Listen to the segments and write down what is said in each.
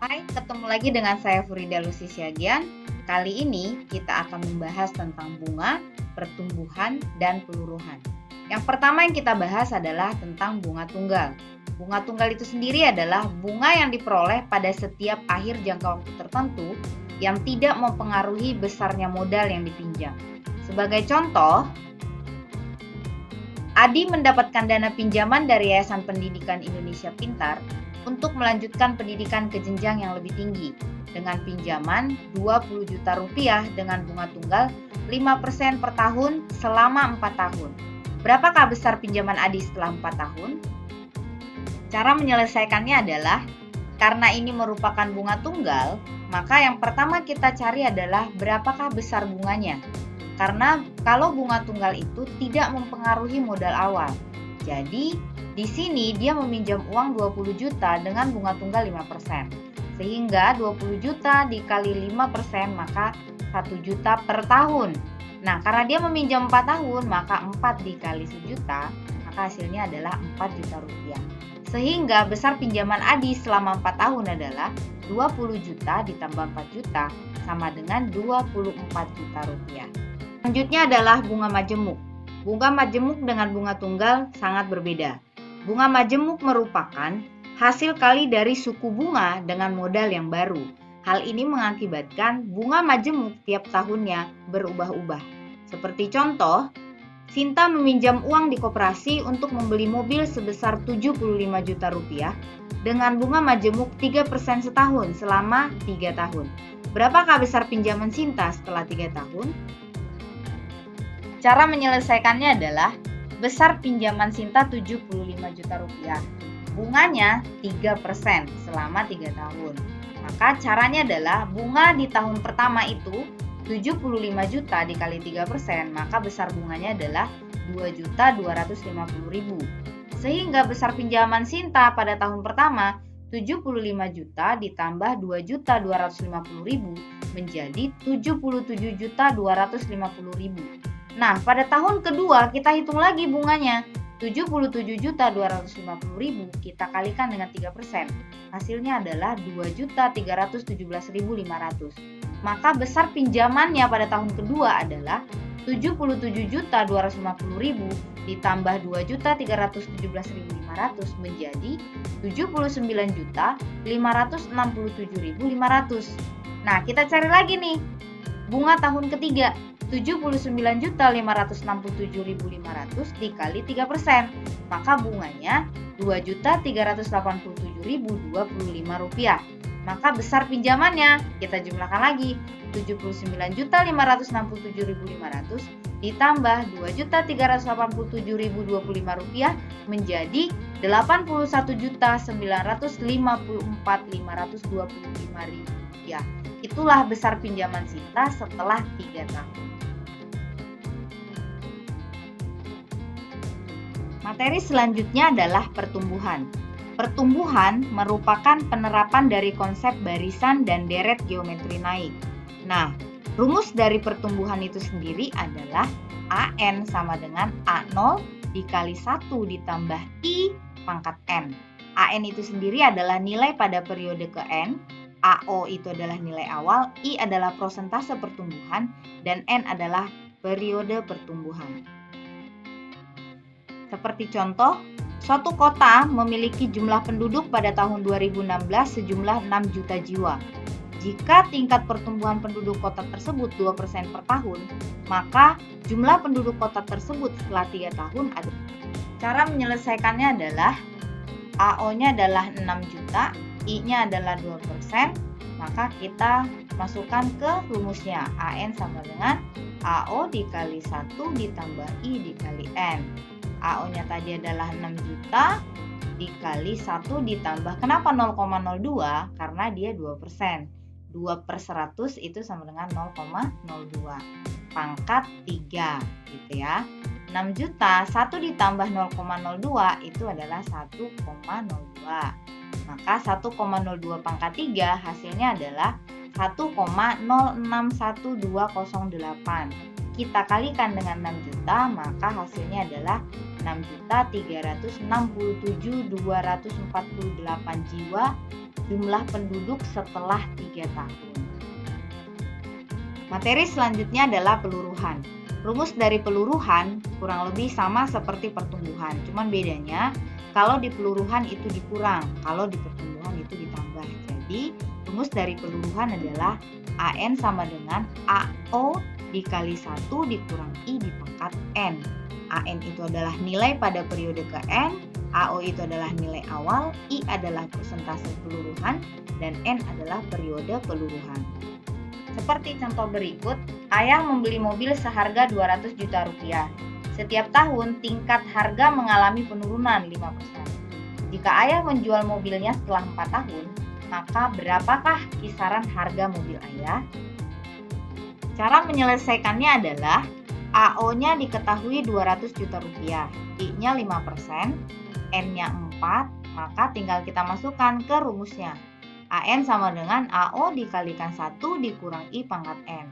Hai, ketemu lagi dengan saya Furida Lucy Siagian. Kali ini kita akan membahas tentang bunga, pertumbuhan, dan peluruhan. Yang pertama yang kita bahas adalah tentang bunga tunggal. Bunga tunggal itu sendiri adalah bunga yang diperoleh pada setiap akhir jangka waktu tertentu yang tidak mempengaruhi besarnya modal yang dipinjam. Sebagai contoh, Adi mendapatkan dana pinjaman dari Yayasan Pendidikan Indonesia Pintar untuk melanjutkan pendidikan ke jenjang yang lebih tinggi dengan pinjaman Rp20 juta dengan bunga tunggal 5% per tahun selama 4 tahun. Berapakah besar pinjaman Adi setelah 4 tahun? Cara menyelesaikannya adalah karena ini merupakan bunga tunggal, maka yang pertama kita cari adalah berapakah besar bunganya. Karena kalau bunga tunggal itu tidak mempengaruhi modal awal. Jadi, di sini dia meminjam uang 20 juta dengan bunga tunggal 5%. Sehingga 20 juta dikali 5% maka 1 juta per tahun. Nah, karena dia meminjam 4 tahun, maka 4 dikali 1 juta, maka hasilnya adalah 4 juta rupiah. Sehingga besar pinjaman Adi selama 4 tahun adalah 20 juta ditambah 4 juta sama dengan 24 juta rupiah. Selanjutnya adalah bunga majemuk. Bunga majemuk dengan bunga tunggal sangat berbeda. Bunga majemuk merupakan hasil kali dari suku bunga dengan modal yang baru. Hal ini mengakibatkan bunga majemuk tiap tahunnya berubah-ubah. Seperti contoh, Sinta meminjam uang di koperasi untuk membeli mobil sebesar 75 juta rupiah dengan bunga majemuk 3% setahun selama 3 tahun. Berapakah besar pinjaman Sinta setelah 3 tahun? Cara menyelesaikannya adalah besar pinjaman Sinta 75 juta rupiah. Bunganya 3% selama 3 tahun. Maka caranya adalah bunga di tahun pertama itu 75 juta dikali 3%, maka besar bunganya adalah 2.250.000. Sehingga besar pinjaman Sinta pada tahun pertama 75 juta ditambah 2.250.000 menjadi 77.250.000. Nah, pada tahun kedua kita hitung lagi bunganya. 77.250.000 kita kalikan dengan 3%. Hasilnya adalah 2.317.500. Maka besar pinjamannya pada tahun kedua adalah 77.250.000 ditambah 2.317.500 menjadi 79.567.500. Nah, kita cari lagi nih bunga tahun ketiga. 79.567.500 dikali 3%, maka bunganya 2.387.025 rupiah. Maka besar pinjamannya kita jumlahkan lagi 79.567.500 ditambah 2.387.025 rupiah menjadi 81.954.525 rupiah. Itulah besar pinjaman Sinta setelah 3 tahun. Materi selanjutnya adalah pertumbuhan. Pertumbuhan merupakan penerapan dari konsep barisan dan deret geometri naik. Nah, rumus dari pertumbuhan itu sendiri adalah AN sama dengan A0 dikali 1 ditambah I pangkat N. AN itu sendiri adalah nilai pada periode ke N, AO itu adalah nilai awal, I adalah persentase pertumbuhan, dan N adalah periode pertumbuhan. Seperti contoh, suatu kota memiliki jumlah penduduk pada tahun 2016 sejumlah 6 juta jiwa. Jika tingkat pertumbuhan penduduk kota tersebut 2% per tahun, maka jumlah penduduk kota tersebut setelah 3 tahun ada. Cara menyelesaikannya adalah AO-nya adalah 6 juta, I-nya adalah 2%, maka kita masukkan ke rumusnya. AN sama dengan AO dikali 1 ditambah I dikali N. AO-nya tadi adalah 6 juta dikali 1 ditambah, kenapa 0,02? Karena dia 2%. 2 per 100 itu sama dengan 0,02. Pangkat 3 gitu ya. 6 juta, 1 ditambah 0,02 itu adalah 1,02. Maka 1,02 pangkat 3 hasilnya adalah 1,061208. Kita kalikan dengan 6 juta, maka hasilnya adalah 6.367.248 jiwa jumlah penduduk setelah 3 tahun. Materi selanjutnya adalah peluruhan. Rumus dari peluruhan kurang lebih sama seperti pertumbuhan, cuman bedanya kalau di peluruhan itu dikurang, kalau di pertumbuhan itu ditambah. Jadi, rumus dari peluruhan adalah AN sama dengan AO dikali 1 dikurang I di pangkat N. AN itu adalah nilai pada periode ke N, AO itu adalah nilai awal, I adalah persentase peluruhan, dan N adalah periode peluruhan. Seperti contoh berikut, ayah membeli mobil seharga 200 juta rupiah. Setiap tahun tingkat harga mengalami penurunan 5%. Jika ayah menjual mobilnya setelah 4 tahun, maka berapakah kisaran harga mobil ayah? Cara menyelesaikannya adalah AO-nya diketahui 200 juta rupiah, I-nya 5%, N-nya 4, maka tinggal kita masukkan ke rumusnya. AN sama dengan AO dikalikan 1 dikurang I pangkat N.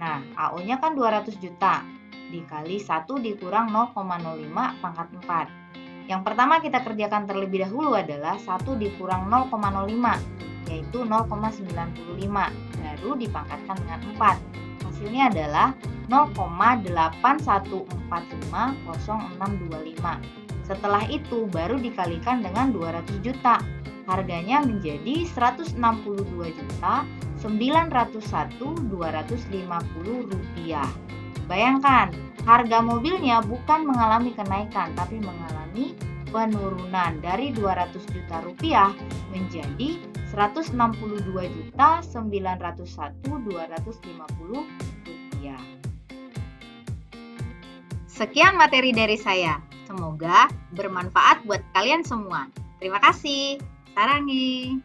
Nah, AO-nya kan 200 juta, dikali 1 dikurang 0,05 pangkat 4. Yang pertama kita kerjakan terlebih dahulu adalah 1 dikurang 0,05, yaitu 0,95, baru dipangkatkan dengan 4. Hasilnya adalah 0,81450625. Setelah itu baru dikalikan dengan 200 juta. Harganya menjadi Rp162.901.250. Bayangkan, harga mobilnya bukan mengalami kenaikan tapi mengalami penurunan dari 200 juta rupiah menjadi Rp162.901.250. Sekian materi dari saya. Semoga bermanfaat buat kalian semua. Terima kasih. Sarangi.